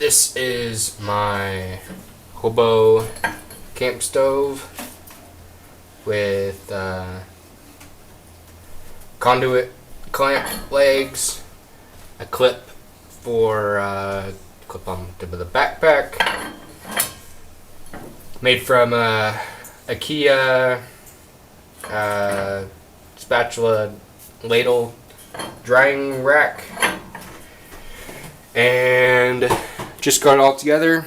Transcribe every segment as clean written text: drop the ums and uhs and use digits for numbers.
This is my Hobo camp stove with conduit clamp legs, a clip for clip on the tip of the backpack, made from IKEA spatula ladle drying rack, and just got it all together.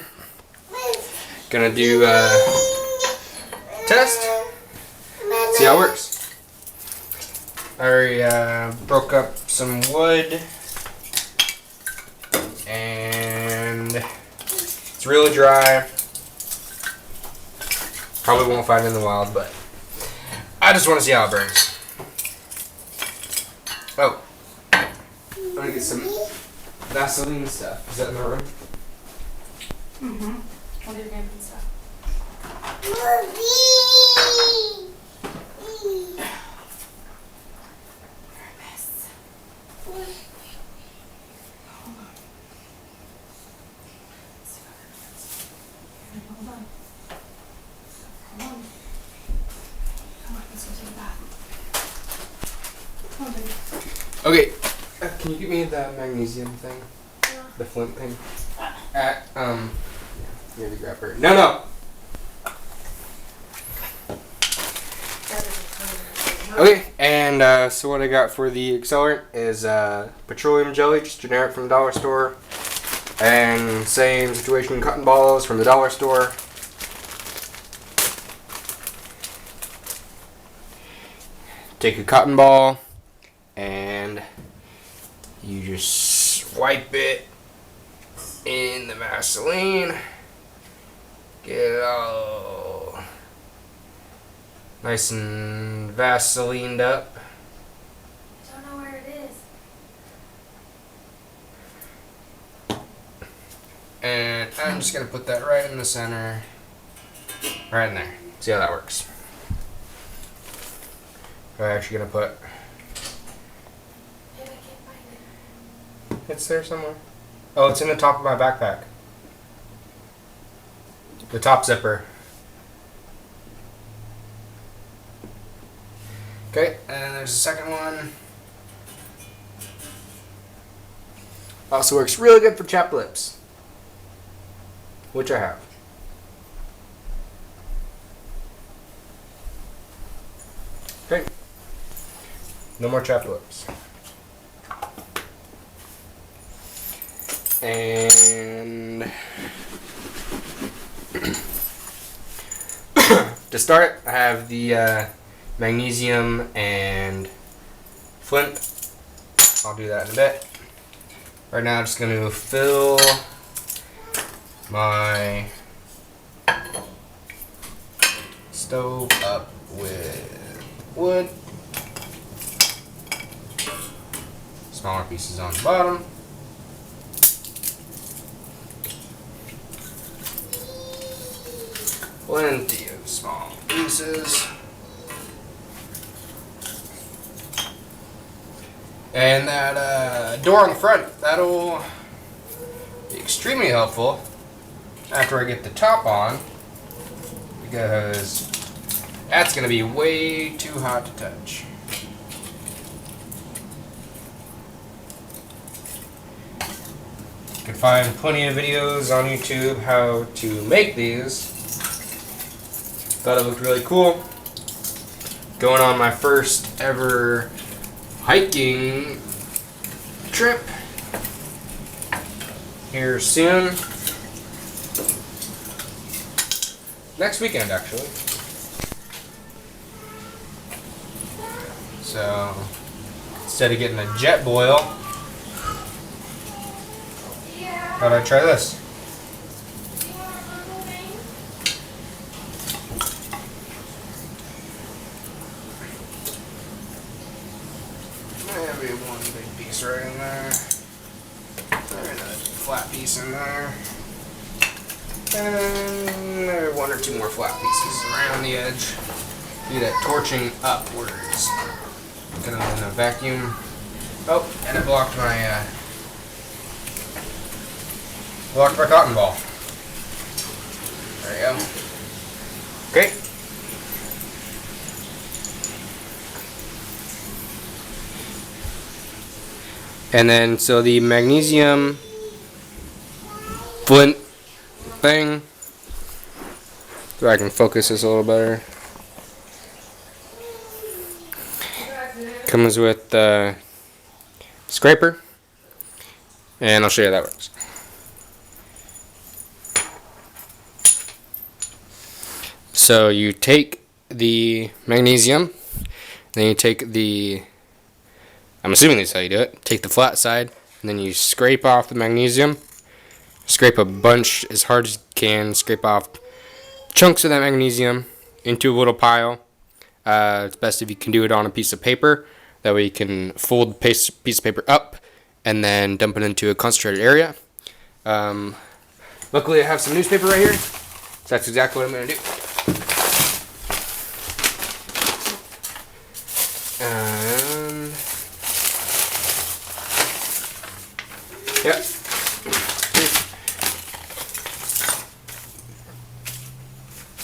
Gonna do test, see how it works. I already broke up some wood, and it's really dry. Probably won't find it in the wild, but I just want to see how it burns. Oh, I'm gonna get some Vaseline stuff. Is that in the room? What are you getting stuff? Okay, can you give me the magnesium thing? Yeah. The flint thing? Maybe grab her. No! Okay, and so what I got for the accelerant is petroleum jelly, just generic from the dollar store. And same situation, cotton balls from the dollar store. Take a cotton ball and you just wipe it in the Vaseline. Get it all nice and Vaselined up. I don't know where it is. And I'm just going to put that right in the center. Right in there. See how that works. I'm actually going to put... Maybe I can't find it. It's there somewhere. Oh, it's in the top of my backpack. The top zipper. Okay, and there's a second one. Also works really good for chapped lips, which I have. Okay, no more chapped lips. And to start, I have the magnesium and flint. I'll do that in a bit. Right now I'm just going to fill my stove up with wood. Smaller pieces on the bottom. Plenty of small pieces. And that door on the front, that'll be extremely helpful after I get the top on, because that's going to be way too hot to touch. You can find plenty of videos on YouTube how to make these. Thought it looked really cool. Going on my first ever hiking trip here soon. Next weekend, actually. So, instead of getting a jet boil, thought I'd try this. Maybe one big piece right in there. And a flat piece in there. And maybe one or two more flat pieces around the edge. Do that torching upwards. Gonna vacuum. Oh, and it blocked my blocked by cotton ball. There you go. Okay. And then, so the magnesium flint thing, so I can focus this a little better, comes with the scraper, and I'll show you how that works. So you take the magnesium, then you take the, I'm assuming that's how you do it, take the flat side, and then you scrape off the magnesium, scrape a bunch as hard as you can, scrape off chunks of that magnesium into a little pile. It's best if you can do it on a piece of paper, that way you can fold the piece of paper up and then dump it into a concentrated area. Luckily I have some newspaper right here, so that's exactly what I'm going to do. Yep.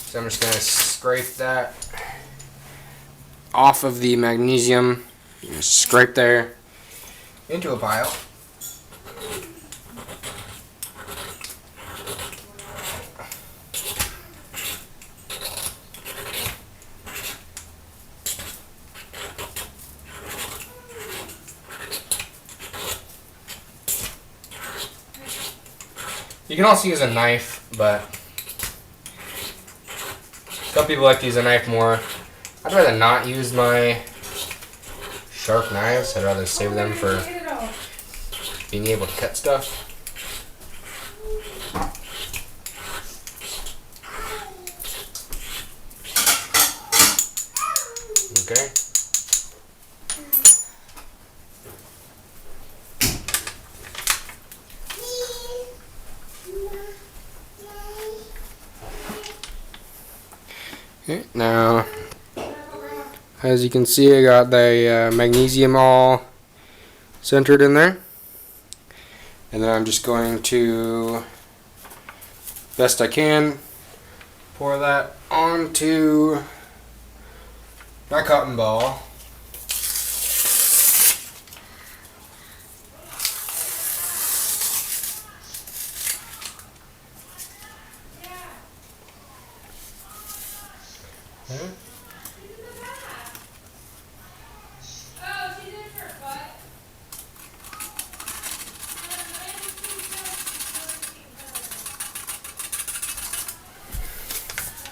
So I'm just going to scrape that off of the magnesium, just scrape there into a pile. You can also use a knife, but some people like to use a knife more. I'd rather not use my sharp knives. I'd rather save them for being able to cut stuff. Okay. Okay, now, as you can see, I got the magnesium all centered in there. And then I'm just going to, best I can, pour that onto my cotton ball.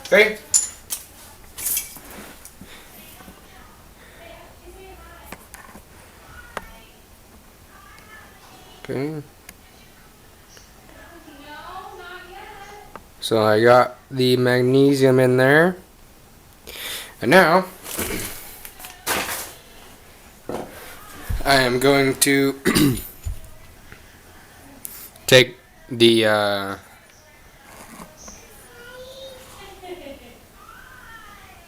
Okay. Okay. So I got the magnesium in there. And now I am going to take the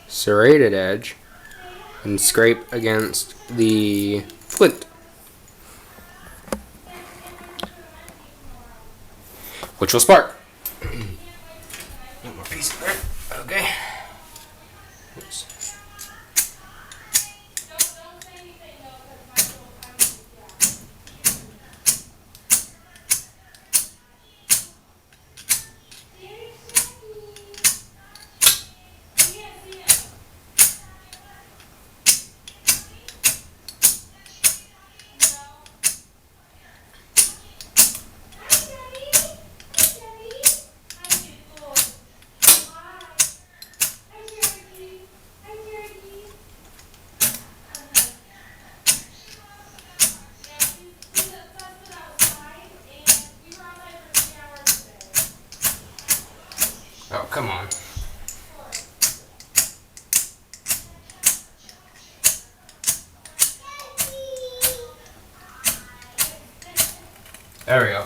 serrated edge and scrape against the flint, which will spark. One more piece of there. Okay. Oops. Oh, come on. There we go.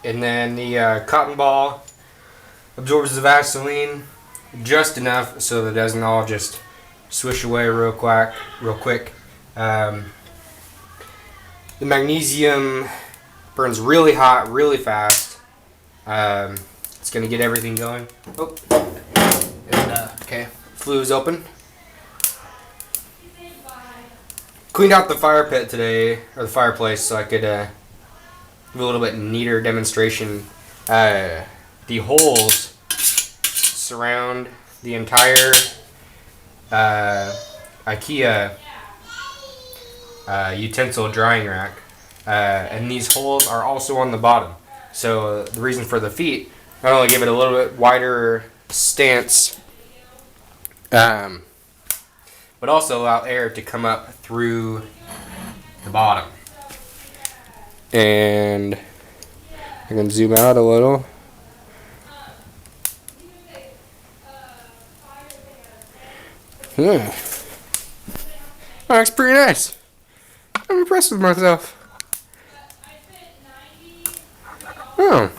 And then the cotton ball absorbs the Vaseline just enough so that it doesn't all just swish away real quick. The magnesium Burns really hot, really fast. It's gonna get everything going. Oh, and, okay, flue's open. Cleaned out the fire pit today, or the fireplace, so I could do a little bit neater demonstration. The holes surround the entire IKEA utensil drying rack, and these holes are also on the bottom. So the reason for the feet, not only give it a little bit wider stance, but also allow air to come up through the bottom. And I can zoom out a little. Yeah. Oh, that's pretty nice. I'm impressed with myself. Oh.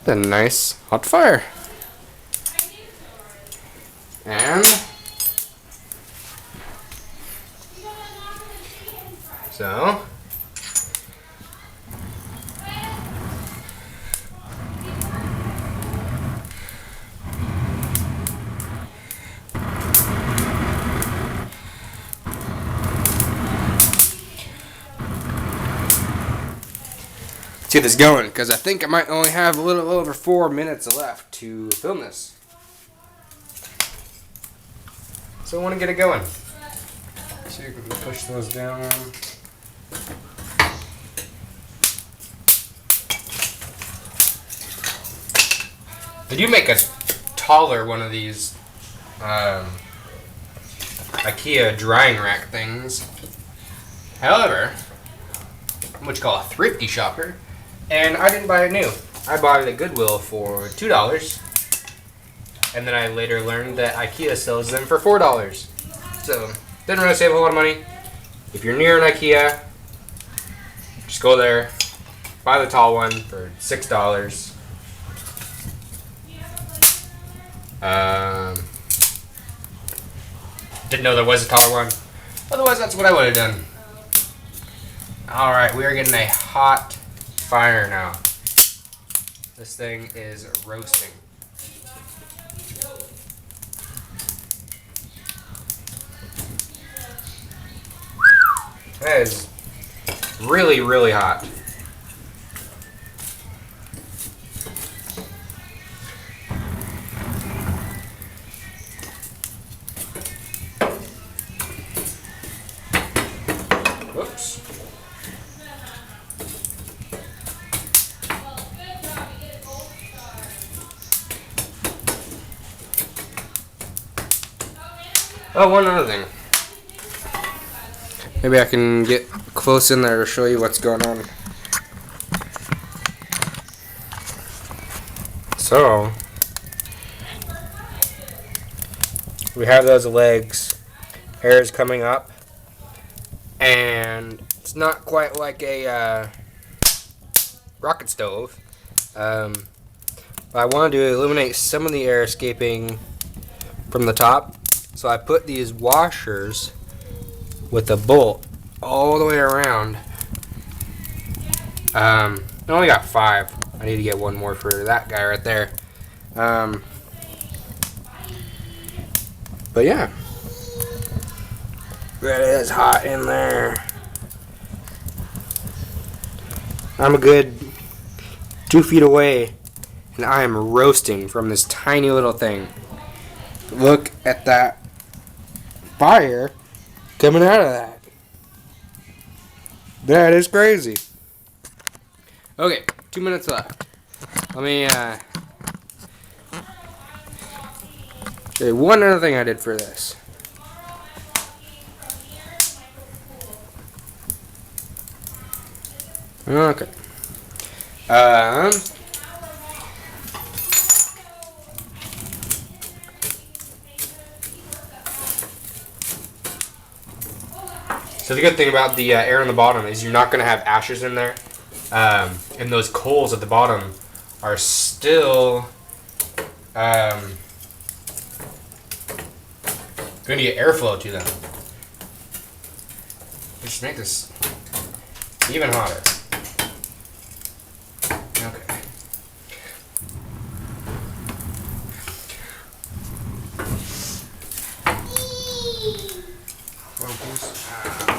A nice hot fire. And so let's get this going, because I think I might only have a little over 4 minutes left to film this. So I want to get it going. See if we can push those down. They do make a taller one of these IKEA drying rack things. However, I'm what you call a thrifty shopper, and I didn't buy it new. I bought it at Goodwill for $2. And then I later learned that IKEA sells them for $4. So, didn't really save a whole lot of money. If you're near an IKEA, just go there, buy the tall one for $6. Didn't know there was a taller one. Otherwise, that's what I would have done. Alright, we are getting a hot fire now. This thing is roasting. That is really, really hot. Whoops. Oh, one other thing. Maybe I can get close in there to show you what's going on. So, we have those legs. Air is coming up. And it's not quite like a rocket stove. But I wanted to eliminate some of the air escaping from the top. So I put these washers with a bolt all the way around. I only got 5. I need to get one more for that guy right there. But yeah, it is hot in there. I'm a good 2 feet away, and I am roasting from this tiny little thing. Look at that fire coming out of that. That is crazy. Okay, 2 minutes left. Let me okay, one other thing I did for this. Okay. So the good thing about the air on the bottom is you're not going to have ashes in there. And those coals at the bottom are still going to get airflow to them. Just make this Even hotter. Okay.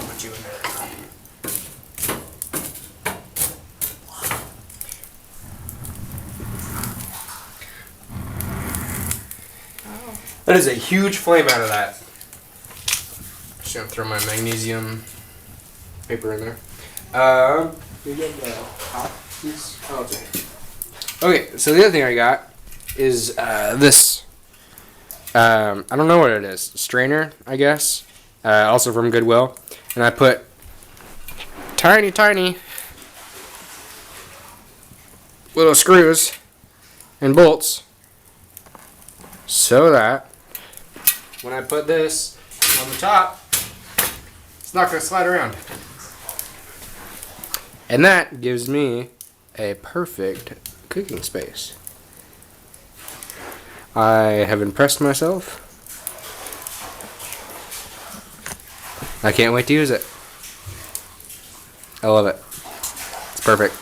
Put you in there. That is a huge flame out of that. Just gonna throw my magnesium paper in there. You get the top piece? Oh, it's right here. Okay, so the other thing I got is this. I don't know what it is. Strainer, I guess. Also from Goodwill. And I put tiny, tiny little screws and bolts so that when I put this on the top, it's not going to slide around. And that gives me a perfect cooking space. I have impressed myself. I can't wait to use it. I love it. It's perfect.